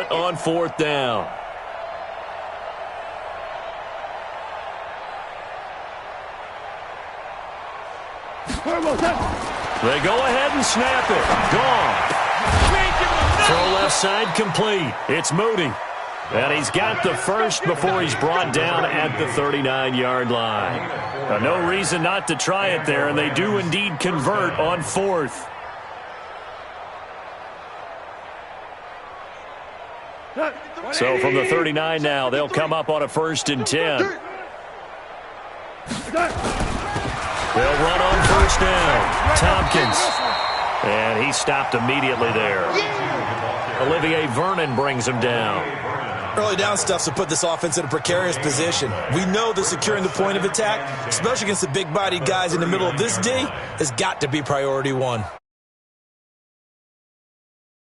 start on 4th down. They go ahead and snap it. Gone. Throw left side complete. It's Moody. And he's got the first before he's brought down at the 39-yard line. Now, no reason not to try it there, and they do indeed convert on 4th. So from the 39 now, they'll come up on a 1st and 10. They'll run on 1st down. Tompkins. And he stopped immediately there. Olivier Vernon brings him down. Early down stuff to put this offense in a precarious position. We know that securing the point of attack, especially against the big-bodied guys in the middle of this D, has got to be priority one.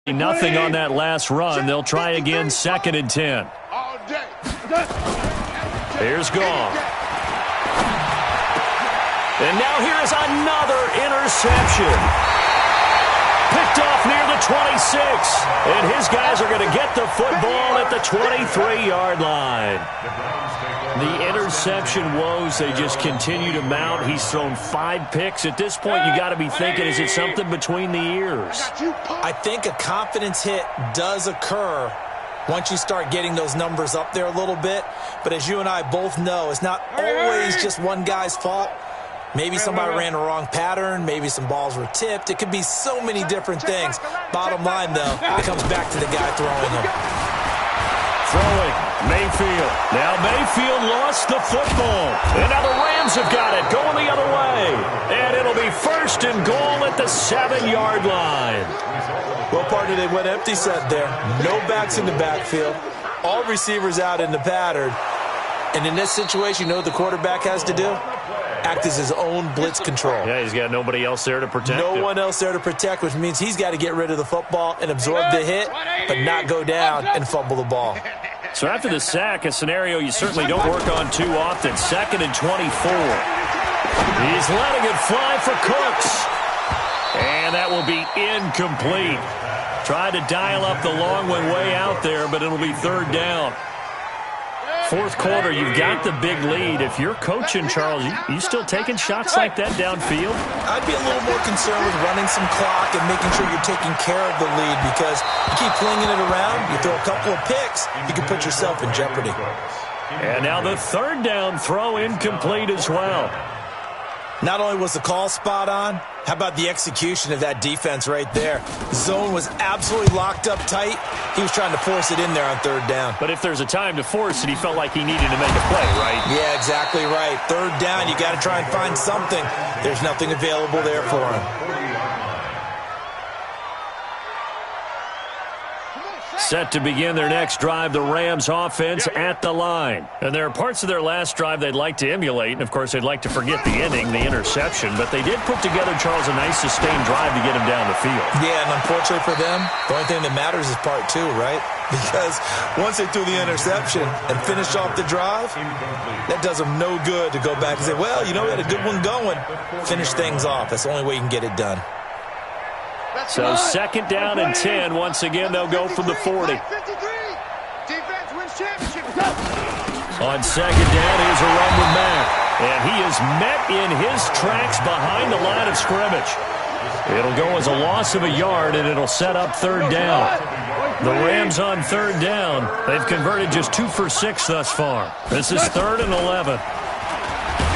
Nothing on that last run. They'll try again, 2nd and 10. Here's Goff. And now here is another interception. Picked off near the 26. And his guys are going to get the football at the 23-yard line. The interception woes, they just continue to mount. He's thrown 5 picks. At this point, you got to be thinking, is it something between the ears? I think a confidence hit does occur once you start getting those numbers up there a little bit. But as you and I both know, it's not always just one guy's fault. Maybe somebody ran a wrong pattern. Maybe some balls were tipped. It could be so many different things. Bottom line, though, it comes back to the guy throwing them. Throwing, Mayfield. Now Mayfield lost the football. And now the Rams have got it, going the other way. And it'll be 1st and goal at the 7-yard line. Well, partner, they went empty set there. No backs in the backfield. All receivers out in the pattern. And in this situation, you know what the quarterback has to do? Act as his own blitz control. Yeah, he's got nobody else there to protect him. No one else there to protect, which means he's got to get rid of the football and absorb the hit, but not go down and fumble the ball. So after the sack, a scenario you certainly don't work on too often. 2nd and 24. He's letting it fly for Cooks. And that will be incomplete. Tried to dial up the long one way out there, but it'll be 3rd down. 4th quarter, you've got the big lead. If you're coaching, Charles, you still taking shots like that downfield? I'd be a little more concerned with running some clock and making sure you're taking care of the lead, because you keep flinging it around, you throw a couple of picks, you can put yourself in jeopardy. And now the 3rd down throw incomplete as well. Not only was the call spot on, how about the execution of that defense right there? Zone was absolutely locked up tight. He was trying to force it in there on 3rd down. But if there's a time to force it, he felt like he needed to make a play, right? Yeah, exactly right. 3rd down, you got to try and find something. There's nothing available there for him. Set to begin their next drive, the Rams offense at the line. And there are parts of their last drive they'd like to emulate. And, of course, they'd like to forget the ending, the interception. But they did put together, Charles, a nice sustained drive to get him down the field. Yeah, and unfortunately for them, the only thing that matters is part 2, right? Because once they threw the interception and finished off the drive, that does them no good to go back and say, well, you know, we had a good one going. Finish things off. That's the only way you can get it done. So 2nd down and 10. Once again, they'll go from the 40. On 2nd down, here's a run with Mack. And he is met in his tracks behind the line of scrimmage. It'll go as a loss of a yard, and it'll set up 3rd down. The Rams on 3rd down. They've converted just 2 for 6 thus far. This is 3rd and 11.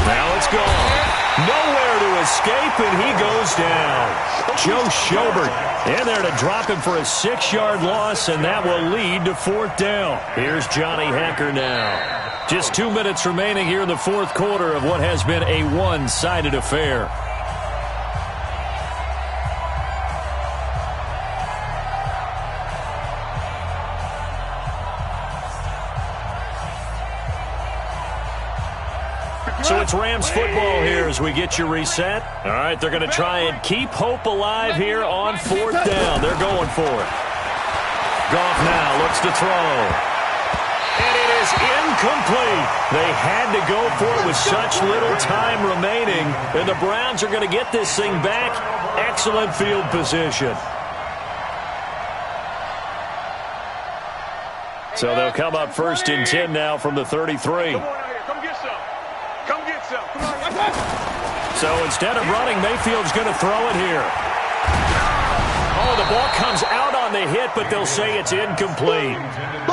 Now it's gone. Nowhere to escape, and he goes down. Joe Schobert in there to drop him for a 6-yard loss, and that will lead to 4th down. Here's Johnny Hekker now. Just 2 minutes remaining here in the 4th quarter of what has been a one-sided affair. So it's Rams football here as we get you reset. All right, they're going to try and keep hope alive here on 4th down. They're going for it. Goff now looks to throw. And it is incomplete. They had to go for it with such little time remaining. And the Browns are going to get this thing back. Excellent field position. So they'll come up 1st and 10 now from the 33. Come get some. Come get some. Come on. So instead of running, Mayfield's going to throw it here. Oh, the ball comes out on the hit, but they'll say it's incomplete.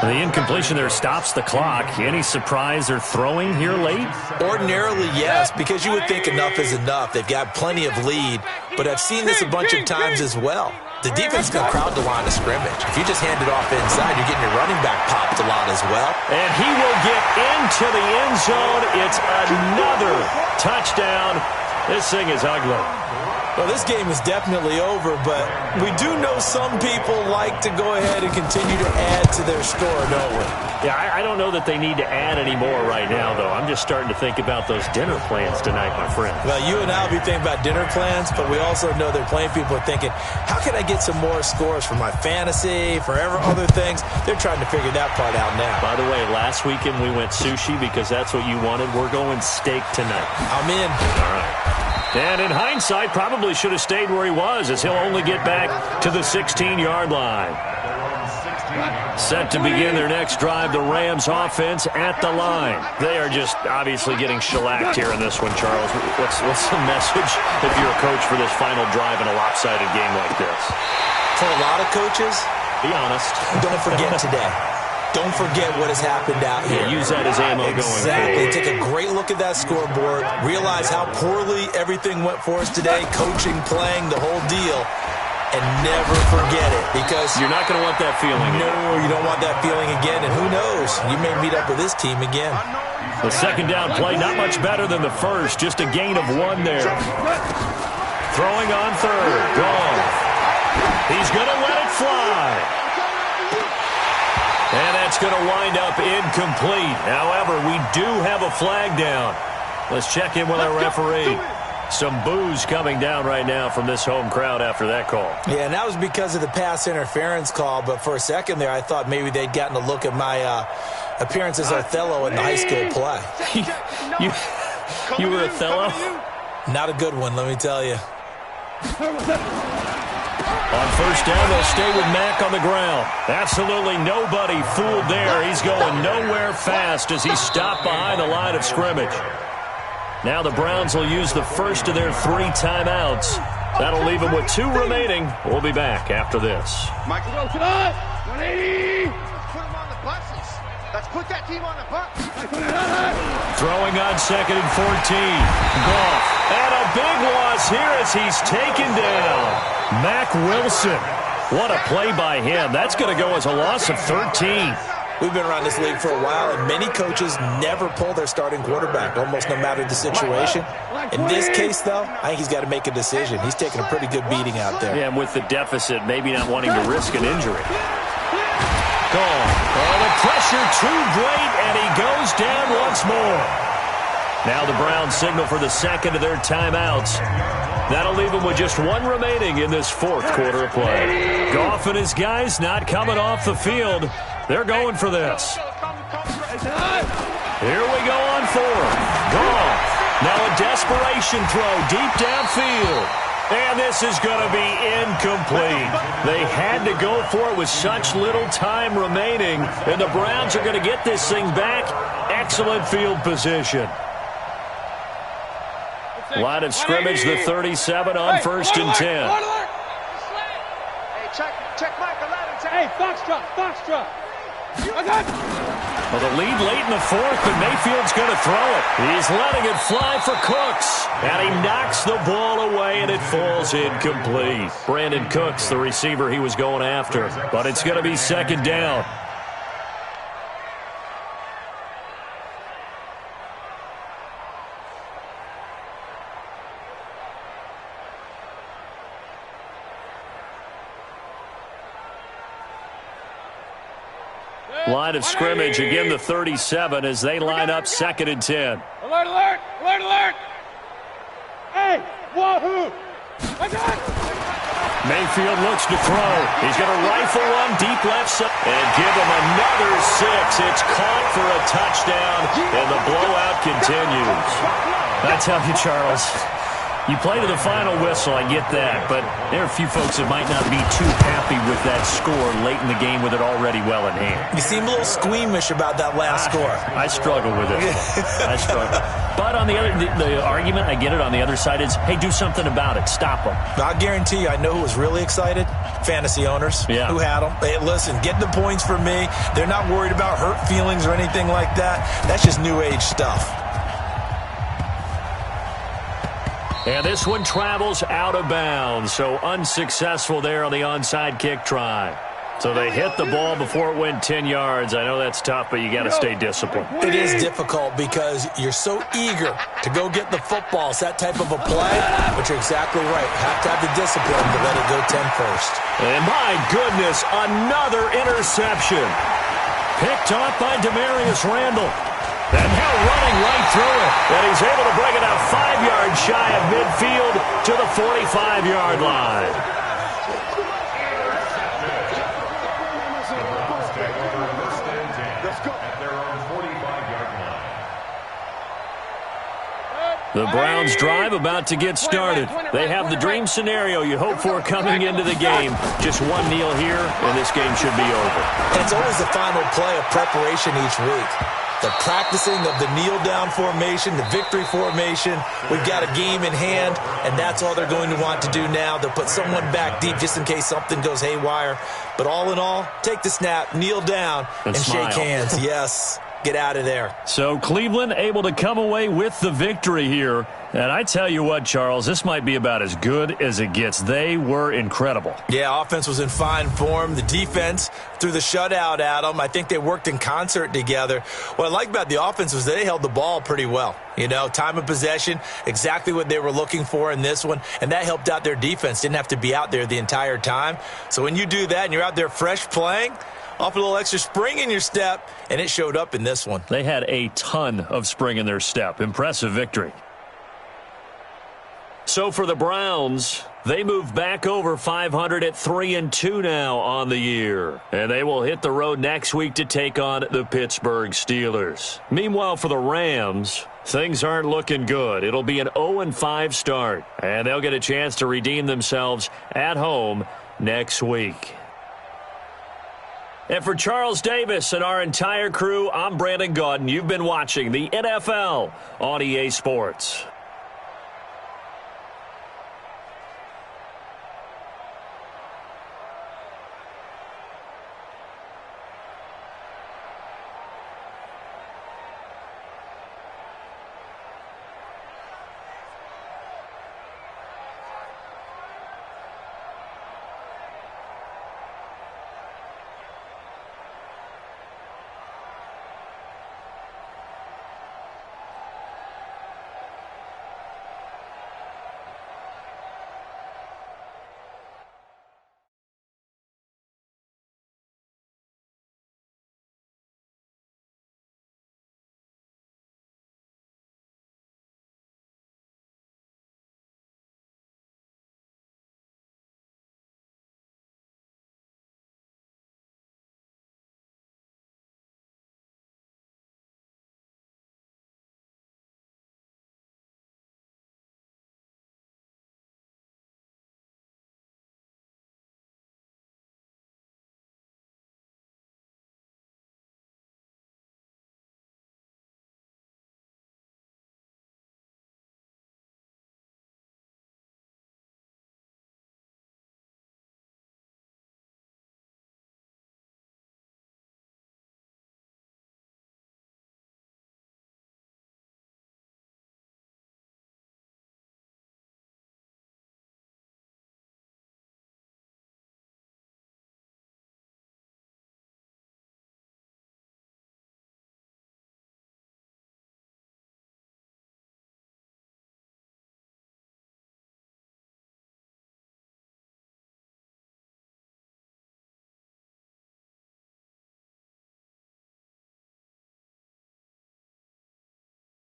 The incompletion there stops the clock. Any surprise they're throwing here late? Ordinarily, yes, because you would think enough is enough. They've got plenty of lead, but I've seen this a bunch of times as well. The defense is going to crowd the line of scrimmage. If you just hand it off inside, you're getting your running back popped a lot as well. And he will get into the end zone. It's another touchdown. This thing is ugly. Well, this game is definitely over, but we do know some people like to go ahead and continue to add to their score, don't we? Yeah, I don't know that they need to add any more right now, though. I'm just starting to think about those dinner plans tonight, my friend. Well, you and I will be thinking about dinner plans, but we also know they're playing people are thinking, how can I get some more scores for my fantasy, for other things? They're trying to figure that part out now. By the way, last weekend we went sushi because that's what you wanted. We're going steak tonight. I'm in. All right. And in hindsight, probably should have stayed where he was, as he'll only get back to the 16-yard line. Set to begin their next drive, the Rams offense at the line. They are just obviously getting shellacked here in this one, Charles. What's the message if you're a coach for this final drive in a lopsided game like this? For a lot of coaches, be honest. Don't forget today. Don't forget what has happened out here. Yeah, use that as ammo going forward. Exactly. Take a great look at that scoreboard. Realize how poorly everything went for us today. Coaching, playing, the whole deal. And never forget it, because you're not going to want that feeling again. No, you don't want that feeling again. And who knows? You may meet up with this team again. The second down play, not much better than the first. Just a gain of 1 there. Throwing on third. Gone. He's going to let it fly. And that's going to wind up incomplete. However, we do have a flag down. Let's check in with our referee. Some boos coming down right now from this home crowd after that call. Yeah, and that was because of the pass interference call. But for a second there, I thought maybe they'd gotten a look at my appearance as Othello in the high school play. you were Othello? Not a good one, let me tell you. On first down, they'll stay with Mack on the ground. Absolutely nobody fooled there. He's going nowhere fast as he's stopped behind the line of scrimmage. Now the Browns will use the first of their 3 timeouts. That'll leave them with 2 remaining. We'll be back after this. Michael, go to the 180. Let's put them on the buses. Let's put that team on the bus. Throwing on 2nd and 14. Goff. And a big loss here as he's taken down. Mack Wilson. What a play by him. That's going to go as a loss of 13. We've been around this league for a while, and many coaches never pull their starting quarterback, almost no matter the situation. In this case, though, I think he's got to make a decision. He's taking a pretty good beating out there. Yeah, and with the deficit, maybe not wanting to risk an injury. Gone. Oh, the pressure too great, and he goes down once more. Now the Browns signal for the second of their timeouts. That'll leave them with just 1 remaining in this 4th quarter of play. Goff and his guys not coming off the field. They're going for this. Here we go on 4th. Goff. Now a desperation throw deep downfield. And this is going to be incomplete. They had to go for it with such little time remaining. And the Browns are going to get this thing back. Excellent field position. Line of scrimmage, the 37 on 1st and 10. Hey, check Michael out. Hey, Foxtrot. Well, the lead late in the 4th, and Mayfield's going to throw it. He's letting it fly for Cooks. And he knocks the ball away, and it falls incomplete. Brandon Cooks, the receiver he was going after. But it's going to be 2nd down. Line of scrimmage, again the 37 as they line up 2nd and 10. Alert! Hey, wahoo! Mayfield looks to throw. He's going to rifle one deep left side and give him another 6. It's caught for a touchdown, and the blowout continues. I tell you, Charles, You play to the final whistle, I get that, but there are a few folks that might not be too happy with that score late in the game with it already well in hand. You seem a little squeamish about that last score. I struggle with it. I struggle. But on the other, the argument, I get it, on the other side is, hey, do something about it. Stop them. I guarantee you, I know who was really excited. Fantasy owners who had them. Hey, listen, get the points for me. They're not worried about hurt feelings or anything like that. That's just new age stuff. And this one travels out of bounds, so unsuccessful there on the onside kick try. So they hit the ball before it went 10 yards. I know that's tough, but you got to stay disciplined. It is difficult because you're so eager to go get the football. It's that type of a play, but you're exactly right. Have to have the discipline to let it go 10 first. And my goodness, another interception. Picked off by Demarius Randall. And now running right through it. And he's able to bring it out 5 yards shy of midfield to the 45-yard line. The Browns' drive about to get started. They have the dream scenario you hope for coming into the game. Just one kneel here, and this game should be over. And it's always the final play of preparation each week. The practicing of the kneel-down formation, the victory formation. We've got a game in hand, and that's all they're going to want to do now. They'll put someone back deep just in case something goes haywire. But all in all, take the snap, kneel down, and shake hands. Yes. Get out of there. So Cleveland able to come away with the victory here. And I tell you what, Charles, this might be about as good as it gets. They were incredible. Yeah, offense was in fine form. The defense threw the shutout at them. I think they worked in concert together. What I like about the offense was they held the ball pretty well. You know, time of possession, exactly what they were looking for in this one. And that helped out their defense. Didn't have to be out there the entire time. So when you do that and you're out there fresh playing, off a little extra spring in your step, and it showed up in this one. They had a ton of spring in their step. Impressive victory. So for the Browns, they move back over 500 at 3-2 now on the year. And they will hit the road next week to take on the Pittsburgh Steelers. Meanwhile, for the Rams, things aren't looking good. It'll be an 0-5 start, and they'll get a chance to redeem themselves at home next week. And for Charles Davis and our entire crew, I'm Brandon Gaudin. You've been watching the NFL on EA Sports.